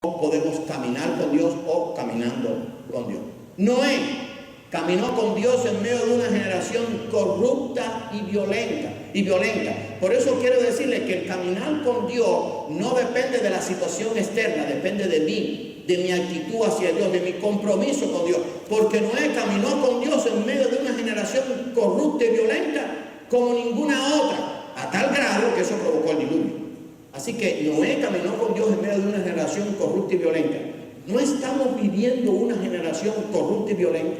podemos caminar con Dios o caminando con Dios. Noé caminó con Dios en medio de una generación corrupta y violenta. Por eso quiero decirle que el caminar con Dios no depende de la situación externa, depende de mí, de mi actitud hacia Dios, de mi compromiso con Dios. Porque Noé caminó con Dios en medio de una generación corrupta y violenta como ninguna otra, a tal grado que eso provocó el diluvio. Así que Noé caminó con Dios en medio de una generación corrupta y violenta. No estamos viviendo una generación corrupta y violenta.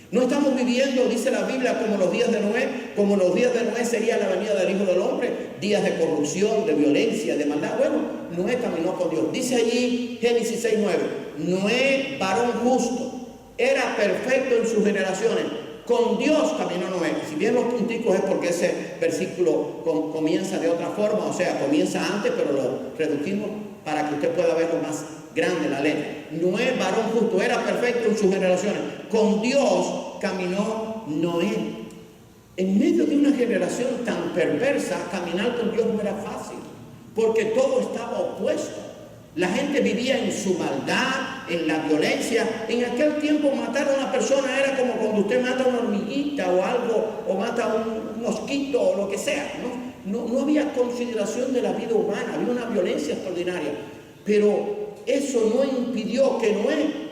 No estamos viviendo, dice la Biblia, como los días de Noé. Como los días de Noé sería la venida del Hijo del Hombre, días de corrupción, de violencia, de maldad. Bueno, Noé caminó con Dios. Dice allí Génesis 6:9, Noé, varón justo, era perfecto en sus generaciones. Con Dios caminó Noé. Si bien los punticos es porque ese versículo comienza de otra forma, o sea, comienza antes, pero lo reducimos para que usted pueda verlo más grande la letra. Noé, varón justo, era perfecto en sus generaciones. Con Dios caminó Noé. En medio de una generación tan perversa, caminar con Dios no era fácil, porque todo estaba opuesto. La gente vivía en su maldad, en la violencia. En aquel tiempo matar a una persona era como cuando usted mata a una hormiguita o algo, o mata a un mosquito o lo que sea, ¿no? No había consideración de la vida humana, había una violencia extraordinaria. Pero eso no impidió que Noé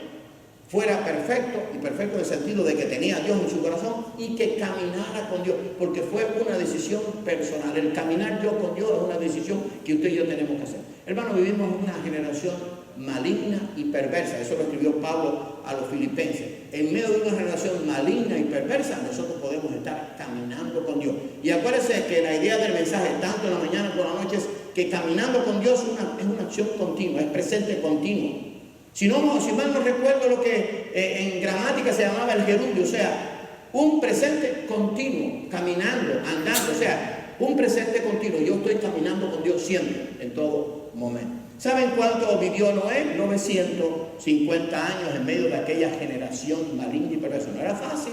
fuera perfecto, y perfecto en el sentido de que tenía a Dios en su corazón y que caminara con Dios, porque fue una decisión personal. El caminar yo con Dios es una decisión que usted y yo tenemos que hacer. Hermanos, vivimos en una generación maligna y perversa. Eso lo escribió Pablo a los filipenses. En medio de una generación maligna y perversa, nosotros podemos estar caminando con Dios. Y acuérdense que la idea del mensaje, tanto en la mañana como en la noche, es que caminando con Dios es una acción continua, es presente continuo. Si mal no recuerdo lo que en gramática se llamaba el gerundio, o sea, un presente continuo, caminando, andando, o sea, un presente continuo. Yo estoy caminando con Dios siempre, en todo momento. ¿Saben cuánto vivió Noé? 950 años en medio de aquella generación maligna y perversa. No era fácil,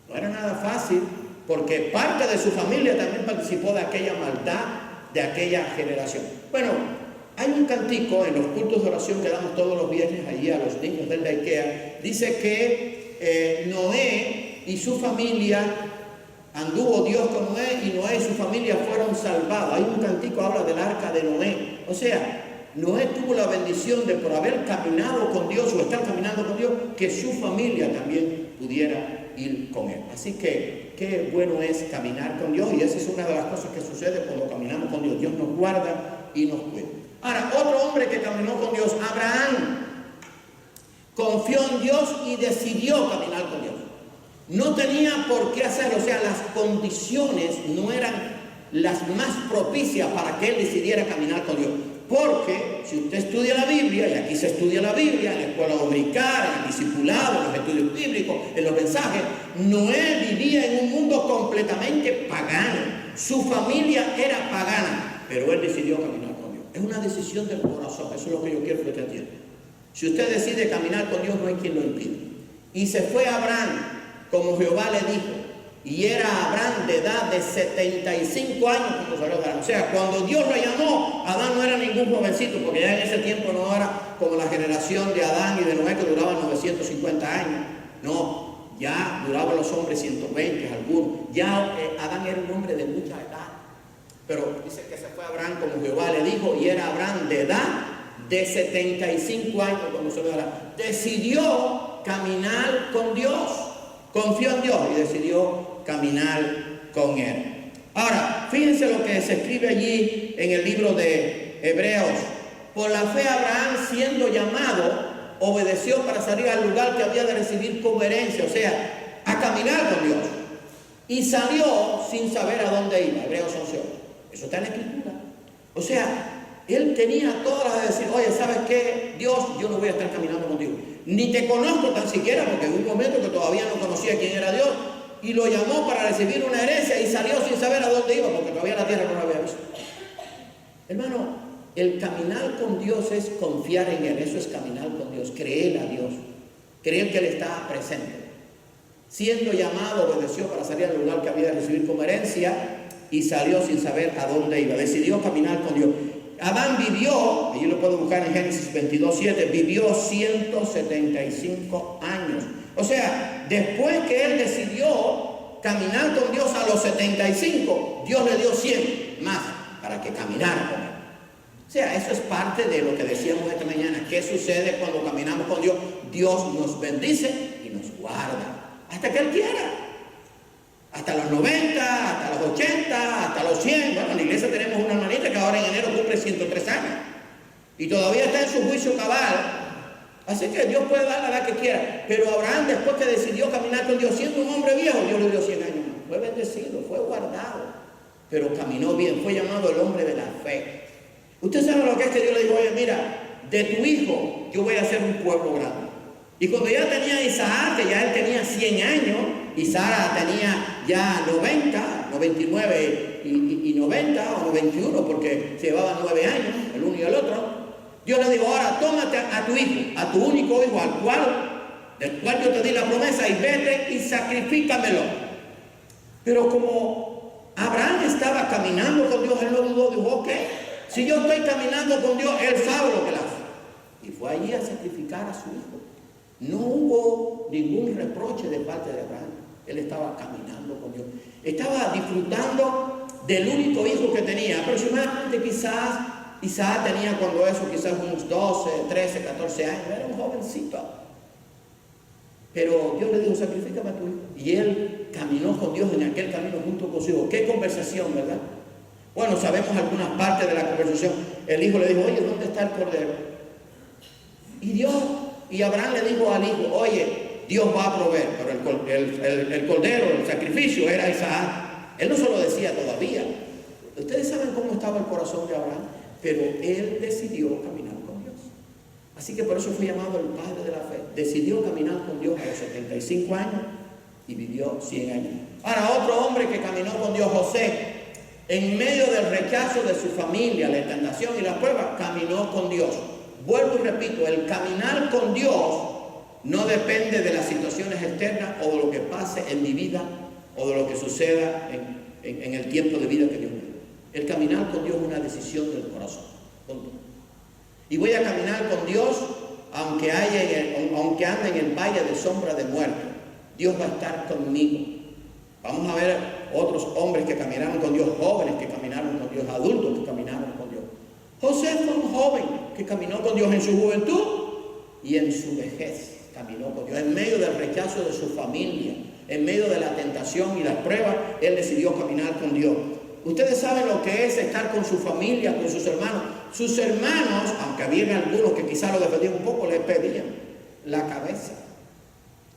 no era nada fácil, porque parte de su familia también participó de aquella maldad, de aquella generación. Bueno, hay un cantico en los cultos de oración que damos todos los viernes allí a los niños del IKEA. Dice que Noé y su familia, anduvo Dios con Noé y Noé y su familia fueron salvados. Hay un cantico que habla del arca de Noé. O sea, Noé tuvo la bendición de, por haber caminado con Dios o estar caminando con Dios, que su familia también pudiera ir con él. Así que qué bueno es caminar con Dios, y esa es una de las cosas que sucede cuando caminamos con Dios. Dios nos guarda y nos cuida. Ahora, otro hombre que caminó con Dios, Abraham, confió en Dios y decidió caminar con Dios. No tenía por qué hacerlo, o sea, las condiciones no eran las más propicias para que él decidiera caminar con Dios. Porque si usted estudia la Biblia, y aquí se estudia la Biblia, en la escuela dominical, en el discipulado, en los estudios bíblicos, en los mensajes, Noé vivía en un mundo completamente pagano. Su familia era pagana, pero él decidió caminar con Dios. Es una decisión del corazón, eso es lo que yo quiero que usted entienda. Si usted decide caminar con Dios, no hay quien lo impida. Y se fue Abraham, como Jehová le dijo, y era Abraham de edad de 75 años cuando salió de Abraham. O sea, cuando Dios lo llamó, Adán no era ningún jovencito, porque ya en ese tiempo no era como la generación de Adán y de Noé, que duraban 950 años. No, ya duraban los hombres 120, algunos. Ya Adán era un hombre de mucha edad. Pero dice que se fue Abraham como Jehová le dijo, y era Abraham de edad de 75 años cuando salió de Abraham. Decidió caminar con Dios, confió en Dios y decidió caminar con él. Ahora, fíjense lo que se escribe allí en el libro de Hebreos. Por la fe Abraham, siendo llamado, obedeció para salir al lugar que había de recibir como herencia, o sea, a caminar con Dios. Y salió sin saber a dónde iba. Hebreos 11:8. Eso está en la Escritura. O sea, él tenía todas las de decir, oye, ¿sabes qué? Dios, yo no voy a estar caminando contigo. Ni te conozco tan siquiera, porque en un momento que todavía no conocía quién era Dios, y lo llamó para recibir una herencia y salió sin saber a dónde iba, porque todavía la tierra no lo había visto. Hermano, el caminar con Dios es confiar en Él. Eso es caminar con Dios, creer a Dios, creer que Él está presente. Siendo llamado, obedeció para salir al lugar que había de recibir como herencia, y salió sin saber a dónde iba. Decidió caminar con Dios. Adán vivió, allí lo puedo buscar en Génesis 22:7, vivió 175 años. O sea, después que él decidió caminar con Dios a los 75, Dios le dio 100 más para que caminara con él. O sea, eso es parte de lo que decíamos esta mañana. ¿Qué sucede cuando caminamos con Dios? Dios nos bendice y nos guarda hasta que Él quiera. Hasta los 90, hasta los 80, hasta los 100. Bueno, en la iglesia tenemos una hermanita que ahora en enero cumple 103 años. Y todavía está en su juicio cabal. Así que Dios puede dar la edad que quiera. Pero Abraham, después que decidió caminar con Dios, siendo un hombre viejo, Dios le dio 100 años más. Fue bendecido, fue guardado. Pero caminó bien, fue llamado el hombre de la fe. Usted sabe lo que es que Dios le dijo: oye, mira, de tu hijo yo voy a hacer un pueblo grande. Y cuando ya tenía Isaac, que ya él tenía 100 años, y Sara tenía ya 90, 99 y 90 o 91, porque se llevaban 9 años, el uno y el otro, Dios le dijo: ahora tómate a tu hijo, a tu único hijo, del cual yo te di la promesa, y vete y sacrifícamelo. Pero como Abraham estaba caminando con Dios, él no dudó, dijo: ok, si yo estoy caminando con Dios, Él sabe lo que Él hace. Y fue allí a sacrificar a su hijo. No hubo ningún reproche de parte de Abraham. Él estaba caminando con Dios. Estaba disfrutando del único hijo que tenía. Aproximadamente quizás Isaac tenía cuando eso, quizás unos 12, 13, 14 años. Era un jovencito. Pero Dios le dijo: sacrifícame a tu hijo. Y él caminó con Dios en aquel camino junto con su hijo. Qué conversación, ¿verdad? Bueno, sabemos algunas partes de la conversación. El hijo le dijo: oye, ¿dónde está el cordero? Y Abraham le dijo al hijo: oye, Dios va a proveer. Pero el cordero, el sacrificio era Isaac. Él no se lo decía todavía. Ustedes saben cómo estaba el corazón de Abraham. Pero él decidió caminar con Dios. Así que por eso fue llamado el padre de la fe. Decidió caminar con Dios a los 75 años y vivió 100 años. Ahora, otro hombre que caminó con Dios, José, en medio del rechazo de su familia, la tentación y la prueba, caminó con Dios. Vuelvo y repito, el caminar con Dios no depende de las situaciones externas o de lo que pase en mi vida o de lo que suceda en el tiempo de vida que Dios me da. El caminar con Dios es una decisión del corazón. Punto. Y voy a caminar con Dios aunque ande en el valle de sombra de muerte. Dios va a estar conmigo. Vamos a ver otros hombres que caminaron con Dios, jóvenes que caminaron con Dios, adultos que caminaron con Dios. José fue un joven que caminó con Dios en su juventud y en su vejez. Caminó con Dios en medio del rechazo de su familia, en medio de la tentación y las pruebas. Él decidió caminar con Dios. Ustedes saben lo que es estar con su familia, con sus hermanos. Sus hermanos, aunque había algunos que quizás lo defendían un poco, le pedían la cabeza.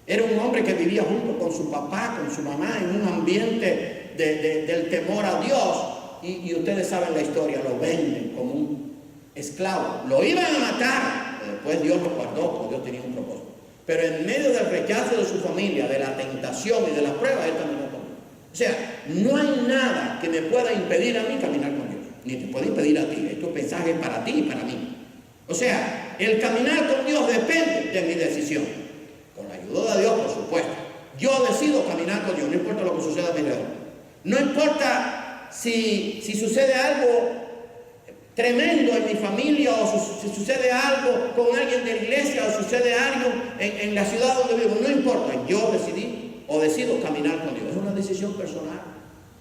Era un hombre que vivía junto con su papá, con su mamá, en un ambiente del temor a Dios. Y ustedes saben la historia, lo venden como un esclavo. Lo iban a matar, pero después Dios lo guardó porque Dios tenía un propósito. Pero en medio del rechazo de su familia, de la tentación y de las pruebas, él caminó con Dios. O sea, no hay nada que me pueda impedir a mí caminar con Dios. Ni te puede impedir a ti. Estos mensajes es para ti y para mí. O sea, el caminar con Dios depende de mi decisión. Con la ayuda de Dios, por supuesto. Yo decido caminar con Dios, no importa lo que suceda a mi alrededor. No importa si sucede algo tremendo en mi familia, o si sucede algo con alguien de la iglesia, o sucede algo en la ciudad donde vivo. No importa, yo decidí o decido caminar con Dios. Es una decisión personal.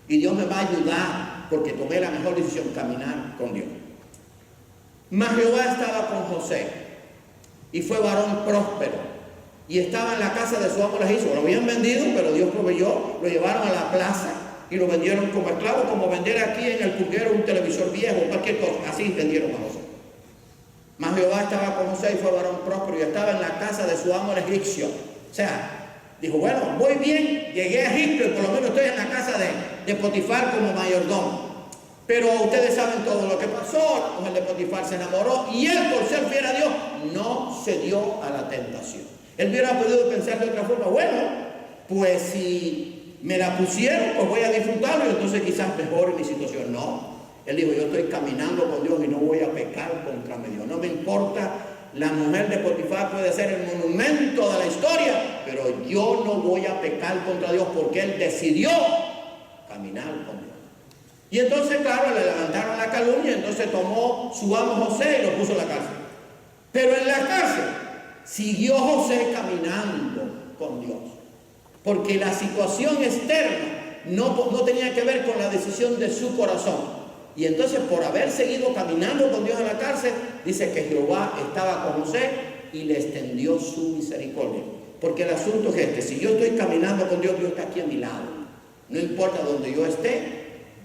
Y Dios me va a ayudar porque tomé la mejor decisión, caminar con Dios. Mas Jehová estaba con José y fue varón próspero. Y estaba en la casa de su amo Egipcio. Lo habían vendido, pero Dios proveyó. Lo llevaron a la plaza y lo vendieron como esclavo, como vender aquí en el pulguero un televisor viejo, cualquier cosa. Así vendieron a José. Mas Jehová estaba con José y fue varón próspero y estaba en la casa de su amo el egipcio. O sea, dijo: bueno, voy bien, llegué a Egipto y por lo menos estoy en la casa de Potifar como mayordomo. Pero ustedes saben todo lo que pasó. La mujer de Potifar se enamoró y él, por ser fiel a Dios, no cedió a la tentación. Él hubiera podido pensar de otra forma: bueno, pues si me la pusieron, pues voy a disfrutarlo y entonces quizás mejore mi situación. No, él dijo: yo estoy caminando con Dios y no voy a pecar contra mi Dios. No me importa, la mujer de Potifar puede ser el monumento de la historia, pero yo no voy a pecar contra Dios porque él decidió caminar con Dios. Y entonces, claro, le levantaron la calumnia, entonces tomó su amo José y lo puso en la cárcel. Pero en la cárcel siguió José caminando con Dios. Porque la situación externa no tenía que ver con la decisión de su corazón. Y entonces, por haber seguido caminando con Dios en la cárcel, dice que Jehová estaba con José y le extendió su misericordia. Porque el asunto es este: si yo estoy caminando con Dios, Dios está aquí a mi lado. No importa donde yo esté,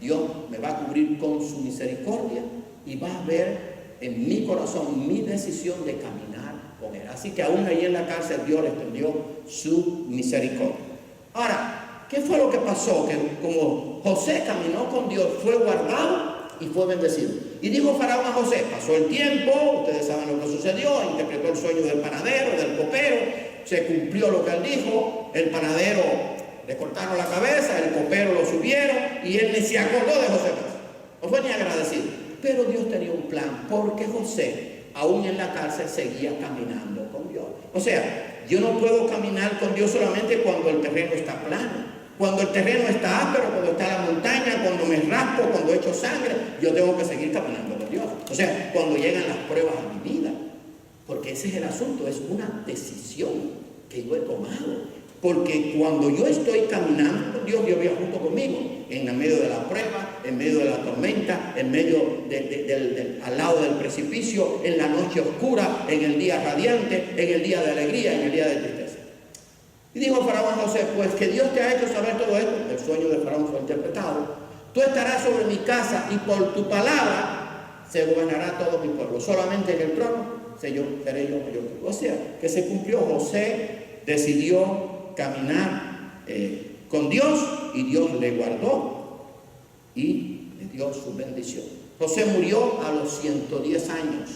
Dios me va a cubrir con su misericordia y va a ver en mi corazón mi decisión de caminar con Él. Así que aún ahí en la cárcel Dios le extendió su misericordia. Ahora, ¿qué fue lo que pasó? Que como José caminó con Dios, fue guardado y fue bendecido. Y dijo Faraón a José: pasó el tiempo, ustedes saben lo que sucedió, interpretó el sueño del panadero, del copero, se cumplió lo que él dijo, el panadero le cortaron la cabeza, el copero lo subieron y él ni se acordó de José más. No fue ni agradecido. Pero Dios tenía un plan, porque José, aún en la cárcel, seguía caminando con Dios. O sea, yo no puedo caminar con Dios solamente cuando el terreno está plano. Cuando el terreno está áspero, cuando está la montaña, cuando me raspo, cuando echo sangre, yo tengo que seguir caminando con Dios. O sea, cuando llegan las pruebas a mi vida. Porque ese es el asunto, es una decisión que yo he tomado. Porque cuando yo estoy caminando con Dios, Dios viene junto conmigo, en medio de la prueba, en medio de la tormenta, en medio al lado del precipicio, en la noche oscura, en el día radiante, en el día de alegría, en el día de tristeza. Y dijo Faraón a José: pues que Dios te ha hecho saber todo esto. El sueño de Faraón fue interpretado. Tú estarás sobre mi casa y por tu palabra se gobernará todo mi pueblo. Solamente en el trono seré yo mayor. O sea, que se cumplió. José decidió caminar con Dios y Dios le guardó y le dio su bendición. José murió a los 110 años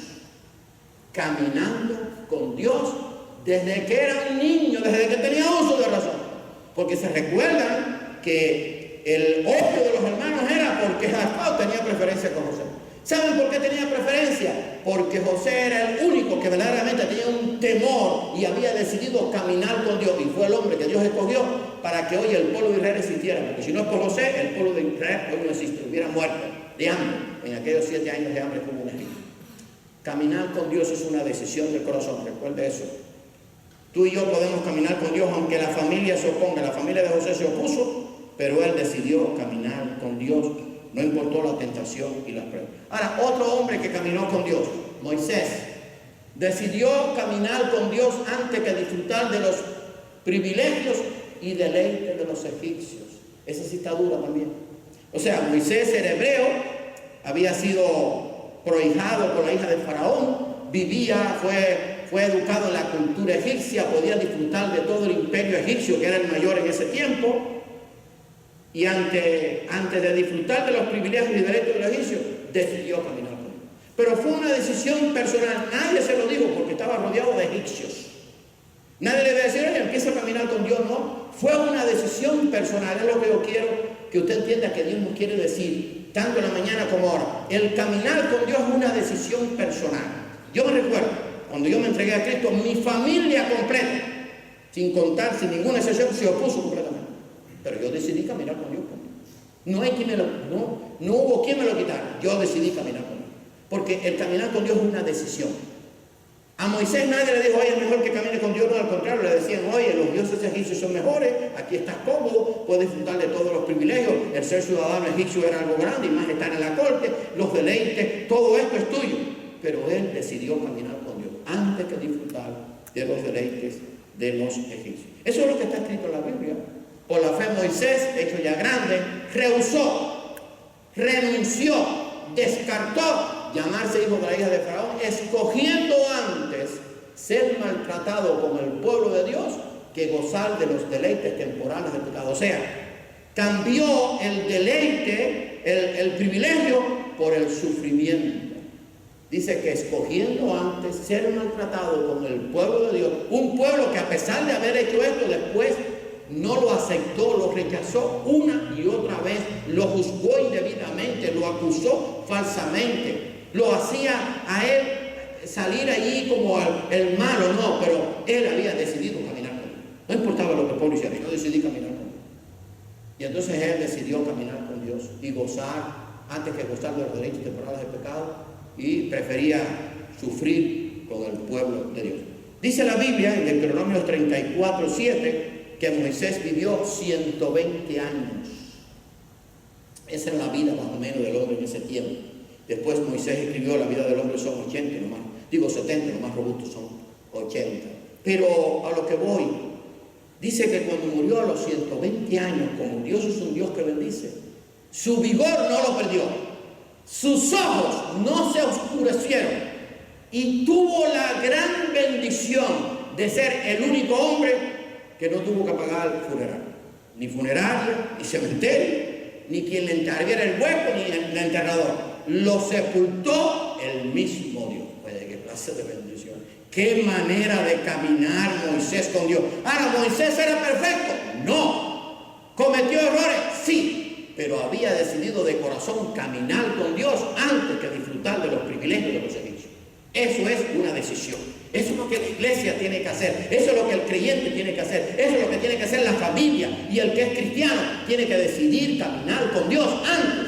caminando con Dios desde que era un niño, desde que tenía uso de razón. Porque se recuerdan que el odio de los hermanos era porque Jacob tenía preferencia con José. ¿Saben por qué tenía preferencia? Porque José era el único que verdaderamente tenía un temor y había decidido caminar con Dios. Y fue el hombre que Dios escogió para que hoy el pueblo de Israel existiera. Porque si no es por José, el pueblo de Israel hoy no existe. Hubiera muerto de hambre en aquellos 7 años de hambre que hubo en Egipto. Caminar con Dios es una decisión del corazón. Recuerde eso. Tú y yo podemos caminar con Dios aunque la familia se oponga. La familia de José se opuso, pero él decidió caminar con Dios. No importó la tentación y las pruebas. Ahora, otro hombre que caminó con Dios, Moisés, decidió caminar con Dios antes que disfrutar de los privilegios y deleites de los egipcios. Esa sí está dura también. O sea, Moisés era hebreo, había sido prohijado por la hija de Faraón, fue educado en la cultura egipcia, podía disfrutar de todo el imperio egipcio, que era el mayor en ese tiempo. Y antes de disfrutar de los privilegios y derechos de los egipcios, decidió caminar con Dios. Pero fue una decisión personal. Nadie se lo dijo porque estaba rodeado de egipcios. Nadie le iba a decir: oye, empieza a caminar con Dios. No, fue una decisión personal. Es lo que yo quiero que usted entienda que Dios nos quiere decir, tanto en la mañana como ahora. El caminar con Dios es una decisión personal. Yo me recuerdo, cuando yo me entregué a Cristo, mi familia completa, sin ninguna excepción, se opuso completamente. Pero yo decidí caminar con Dios. No hubo quien me lo quitara. Yo decidí caminar con Dios. Porque el caminar con Dios es una decisión. A Moisés nadie le dijo: oye, es mejor que camine con Dios. No, al contrario, le decían: oye, los dioses egipcios son mejores, aquí estás cómodo, puedes disfrutar de todos los privilegios. El ser ciudadano egipcio era algo grande, y más estar en la corte, los deleites, todo esto es tuyo. Pero él decidió caminar con Dios antes que disfrutar de los deleites de los egipcios. Eso es lo que está escrito en la Biblia. Por la fe Moisés, hecho ya grande, rehusó, renunció, descartó llamarse hijo de la hija de Faraón, escogiendo antes ser maltratado con el pueblo de Dios que gozar de los deleites temporales del pecado. O sea, cambió el deleite, el privilegio por el sufrimiento. Dice que escogiendo antes ser maltratado con el pueblo de Dios, un pueblo que a pesar de haber hecho esto después no lo aceptó, lo rechazó una y otra vez, lo juzgó indebidamente, lo acusó falsamente, lo hacía a él salir allí como el malo. No, pero él había decidido caminar con él. No importaba lo que el pueblo hiciera, yo decidí caminar con él. Y entonces él decidió caminar con Dios y gozar, antes que gozar de los derechos temporales de pecado, y prefería sufrir con el pueblo de Dios. Dice la Biblia en Deuteronomio 34:7 que Moisés vivió 120 años. Esa es la vida más o menos del hombre en ese tiempo. Después Moisés escribió la vida del hombre son 80 nomás. Digo 70, los más robustos son 80. Pero a lo que voy, dice que cuando murió a los 120 años, como Dios es un Dios que bendice, su vigor no lo perdió, sus ojos no se oscurecieron y tuvo la gran bendición de ser el único hombre que no tuvo que pagar el funeral, ni funeraria, ni cementerio, ni quien le encargara el hueco, ni el enterrador. Lo sepultó el mismo Dios. Oye, qué clase de bendición. Qué manera de caminar Moisés con Dios. Ahora, ¿Moisés era perfecto? No. ¿Cometió errores? Sí. Pero había decidido de corazón caminar con Dios antes que disfrutar de los privilegios de los egipcios. Eso es una decisión. Eso es lo que la iglesia tiene que hacer. Eso es lo que el creyente tiene que hacer. Eso es lo que tiene que hacer la familia. Y el que es cristiano tiene que decidir caminar con Dios antes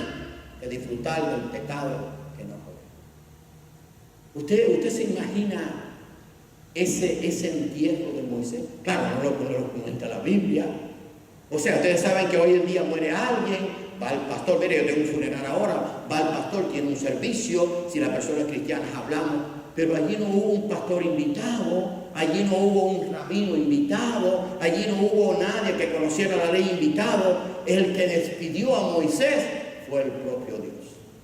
de disfrutar del pecado que nos rodea. ¿Usted se imagina ese entierro de Moisés? Claro, no lo comenta la Biblia. O sea, ustedes saben que hoy en día muere alguien, va el pastor, mire, yo tengo un funeral ahora, va el pastor, tiene un servicio, si las personas cristianas hablamos, pero allí no hubo un pastor invitado, allí no hubo un rabino invitado, allí no hubo nadie que conociera la ley invitado. El que despidió a Moisés fue el propio Dios.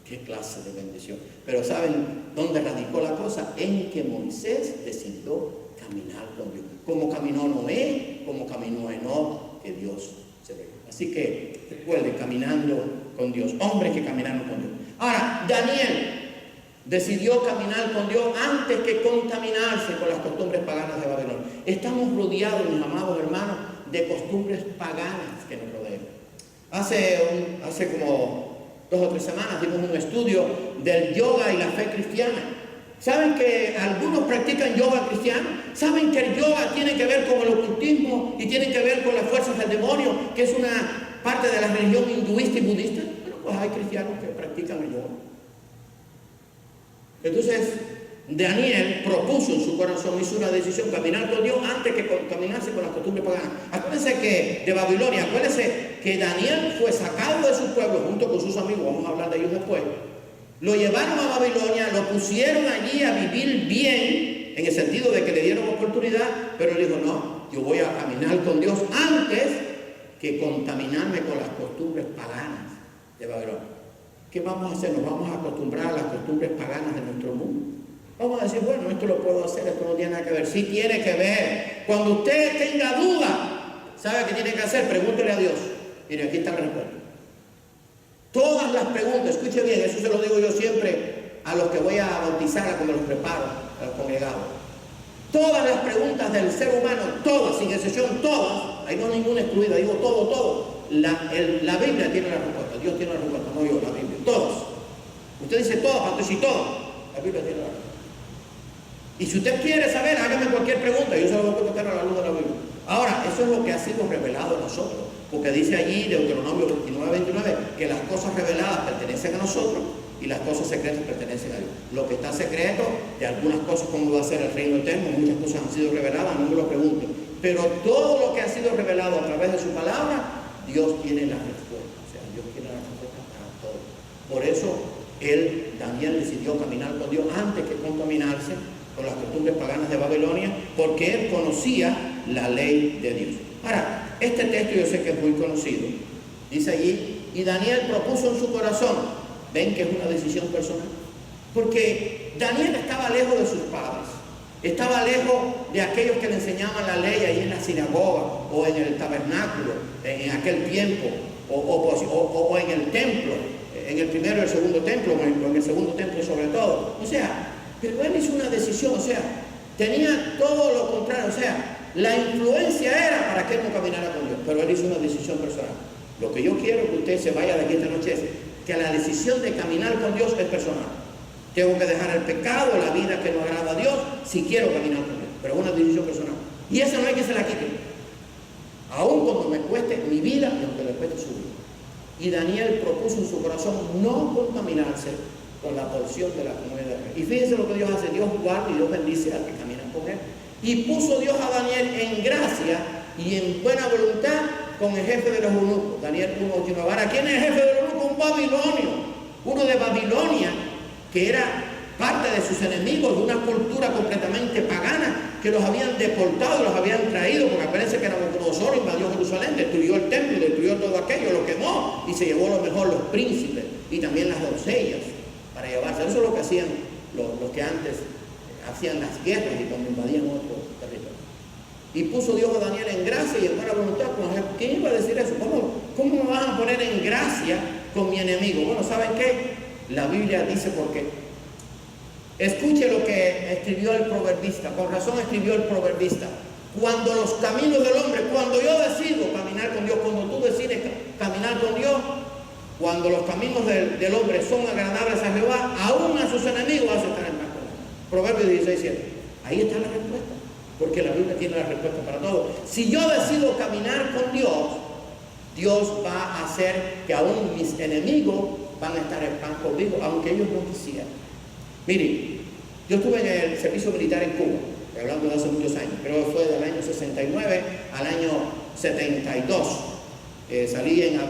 Qué clase de bendición. Pero ¿saben dónde radicó la cosa? En que Moisés decidió caminar con Dios. Como caminó Noé, como caminó Enoc, que Dios se ve. Así que recuerden, caminando con Dios. Hombres que caminaron con Dios. Ahora, Daniel decidió caminar con Dios antes que contaminarse con las costumbres paganas de Babilonia. Estamos rodeados, mis amados hermanos, de costumbres paganas que nos rodean. Hace como 2 o 3 semanas dimos un estudio del yoga y la fe cristiana. ¿Saben que algunos practican yoga cristiano? ¿Saben que el yoga tiene que ver con el ocultismo y tiene que ver con las fuerzas del demonio, que es una parte de la religión hinduista y budista? Bueno, pues hay cristianos que practican el yoga. Entonces, Daniel propuso en su corazón, hizo una decisión, caminar con Dios antes que contaminarse con las costumbres paganas. Acuérdense que de Babilonia, acuérdense que Daniel fue sacado de su pueblo junto con sus amigos, vamos a hablar de ellos después. Lo llevaron a Babilonia, lo pusieron allí a vivir bien, en el sentido de que le dieron oportunidad, pero él dijo, no, yo voy a caminar con Dios antes que contaminarme con las costumbres paganas de Babilonia. ¿Qué vamos a hacer? Nos vamos a acostumbrar a las costumbres paganas de nuestro mundo. Vamos a decir, bueno, esto lo puedo hacer, esto no tiene nada que ver. Sí tiene que ver. Cuando usted tenga duda, ¿sabe qué tiene que hacer? Pregúntele a Dios. Mire, aquí está la respuesta. Todas las preguntas, escuche bien, eso se lo digo yo siempre a los que voy a bautizar, a como los preparo, a los congregados. Todas las preguntas del ser humano, todas, sin excepción, todas, ahí no hay ninguna excluida, digo todo. La Biblia tiene la respuesta, Dios tiene la respuesta, no yo, la Biblia, todas. Usted dice todas, pastor, sí, todas. La Biblia tiene la respuesta. Y si usted quiere saber, hágame cualquier pregunta, yo se lo voy a contestar a la luz de la Biblia. Ahora, eso es lo que ha sido revelado a nosotros, porque dice allí, Deuteronomio 29, que las cosas reveladas pertenecen a nosotros y las cosas secretas pertenecen a Dios. Lo que está secreto, de algunas cosas como va a ser el reino eterno, muchas cosas han sido reveladas, no me lo pregunten. Pero todo lo que ha sido revelado a través de su palabra, Dios tiene la respuesta. O sea, Dios tiene la respuesta para todo. Por eso, Daniel decidió caminar con Dios antes que contaminarse con las costumbres paganas de Babilonia, porque él conocía la ley de Dios. Ahora, este texto yo sé que es muy conocido. Dice allí, y Daniel propuso en su corazón, ven que es una decisión personal, porque Daniel estaba lejos de sus padres, estaba lejos de aquellos que le enseñaban la ley ahí en la sinagoga, o en el tabernáculo, en aquel tiempo, o en el templo, en el primero y el segundo templo, o en el segundo templo sobre todo. O sea, pero él hizo una decisión, o sea, tenía todo lo contrario, o sea, la influencia era para que él no caminara con Dios, pero él hizo una decisión personal. Lo que yo quiero que usted se vaya de aquí esta noche es que la decisión de caminar con Dios es personal. Tengo que dejar el pecado, la vida que no agrada a Dios, si quiero caminar con Dios, pero es una decisión personal. Y esa no hay que se la quite. aun cuando me cueste mi vida y aunque le cueste su vida. Y Daniel propuso en su corazón no contaminarse con la porción de la comunidad de rey. Y fíjense lo que Dios hace. Dios guarda y Dios bendice al que camina con él. Y puso Dios a Daniel en gracia y en buena voluntad con el jefe de los eunucos. Daniel 1:8. Ahora, ¿quién es el jefe de los eunucos? Un babilonio, uno de Babilonia, que era parte de sus enemigos, de una cultura completamente pagana, que los habían deportado, los habían traído, porque parece que Nabucodonosor invadió Jerusalén, destruyó el templo, destruyó todo aquello, lo quemó y se llevó lo mejor, los príncipes y también las doncellas para llevarse. Eso es lo que hacían los que antes hacían las guerras y cuando invadían otro territorio. Y puso Dios a Daniel en gracia y en buena voluntad con él. ¿Quién iba a decir eso? ¿Cómo me van a poner en gracia con mi enemigo? Bueno, ¿saben qué? La Biblia dice por qué. Escuche lo que escribió el proverbista. Con razón escribió el proverbista. Cuando los caminos del hombre, cuando yo decido caminar con Dios, cuando tú decides caminar con Dios, cuando los caminos del hombre son agradables a Jehová, aún a sus enemigos hace estar en paz con él. Proverbios 16:7. Ahí está la respuesta. Porque la Biblia tiene la respuesta para todo. Si yo decido caminar con Dios, Dios va a hacer que aún mis enemigos van a estar en paz conmigo, aunque ellos no quisieran. Miren, yo estuve en el servicio militar en Cuba, hablando de hace muchos años, pero fue del año 69 al año 72. Salí en el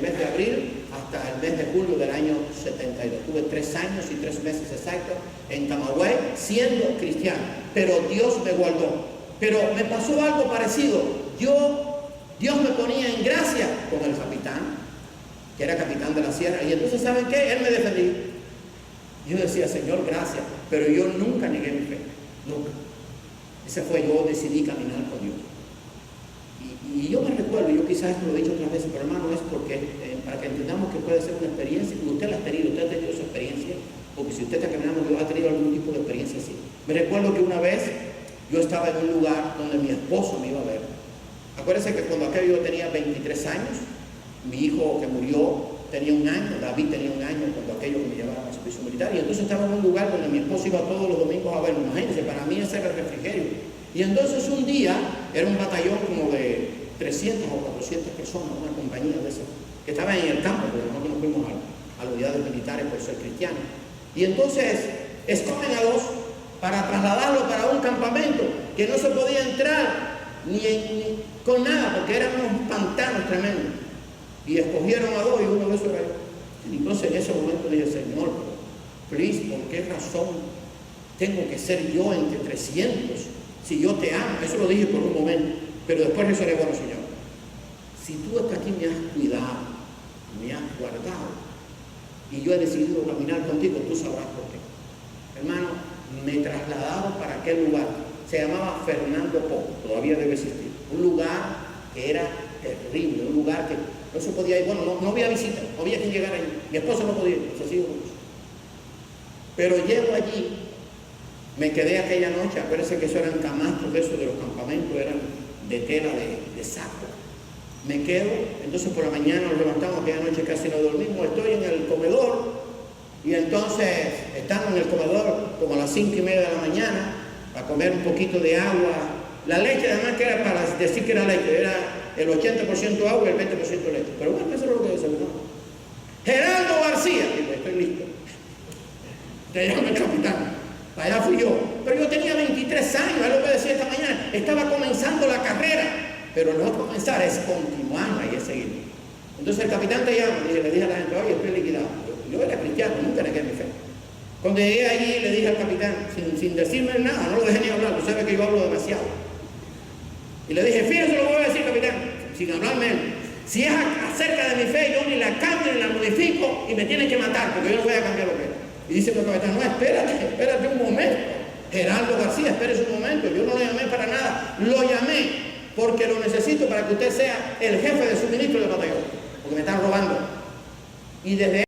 mes de abril hasta el mes de julio del año 72. Tuve 3 años y 3 meses exactos en Camagüey siendo cristiano, pero Dios me guardó. Pero me pasó algo parecido. Dios me ponía en gracia con el capitán, que era capitán de la sierra, y entonces ¿saben qué? Él me defendía. Yo decía, Señor, gracias, pero yo nunca negué mi fe, nunca. Ese fue, yo decidí caminar con Dios. Y yo me recuerdo, yo quizás esto lo he dicho otras veces, pero hermano, es porque para que entendamos que puede ser una experiencia, y usted la ha tenido, usted ha tenido esa experiencia, porque si usted está caminando, ha tenido algún tipo de experiencia así. Me recuerdo que una vez yo estaba en un lugar donde mi esposo me iba a ver. Acuérdense que cuando aquello yo tenía 23 años, mi hijo que murió tenía 1 año, David tenía 1 año cuando aquello me llevaron al servicio militar, y entonces estaba en un lugar donde mi esposo iba todos los domingos a verme. Imagínense, para mí ese era el refrigerio. Y entonces un día, era un batallón como de 300 o 400 personas, una compañía de esas, que estaban en el campo, porque nosotros nos fuimos a las unidades militares por ser cristianos. Y entonces escogen a 2 para trasladarlo para un campamento que no se podía entrar ni con nada, porque eran unos pantanos tremendos. Y escogieron a 2 y uno de esos era yo. Y entonces en ese momento dije, Señor, please, ¿por qué razón tengo que ser yo entre 300? Si yo te amo. Eso lo dije por un momento, pero después resolví, bueno, Señor, si tú hasta aquí me has cuidado, me has guardado, y yo he decidido caminar contigo, tú sabrás por qué. Hermano, me trasladaron para aquel lugar. Se llamaba Fernando Po, todavía debe existir. Un lugar que era terrible, un lugar que no se podía ir. Bueno, no había visita, no había quien llegara allí. Mi esposa no podía ir, se sigue mucho. Pero llego allí, me quedé aquella noche. Acuérdense que eso eran camastros de esos de los campamentos, eran de tela de saco. Me quedo, entonces por la mañana nos levantamos, aquella noche casi no dormimos, estoy en el comedor, y entonces estamos en el comedor como a las 5:30 de la mañana, para comer un poquito de agua. La leche además que era para decir que era leche, era el 80% agua y el 20% leche. Pero bueno, eso es lo que desayunamos. Geraldo García, digo, estoy listo. Te llama el capitán. Allá fui yo. Pero yo tenía 23 años, es lo que decía esta mañana. Estaba comenzando la carrera. Pero no comenzar, es continuarla y es seguir. Entonces el capitán te llama, y le dije a la gente, oye, estoy liquidado. Yo era cristiano, nunca negué mi fe. Cuando llegué allí le dije al capitán, sin decirme nada, no lo dejé ni hablar, tú sabes que yo hablo demasiado. Y le dije, fíjense lo que voy a decir, capitán, sin hablarme él. Si es acerca de mi fe, yo ni la cambio ni la modifico y me tienen que matar, porque yo no voy a cambiar lo que era. Y dice el capitán, no, espérate un momento. Geraldo García, espérese un momento, yo no lo llamé para nada, lo llamé porque lo necesito para que usted sea el jefe de suministro del batallón, porque me están robando. Y desde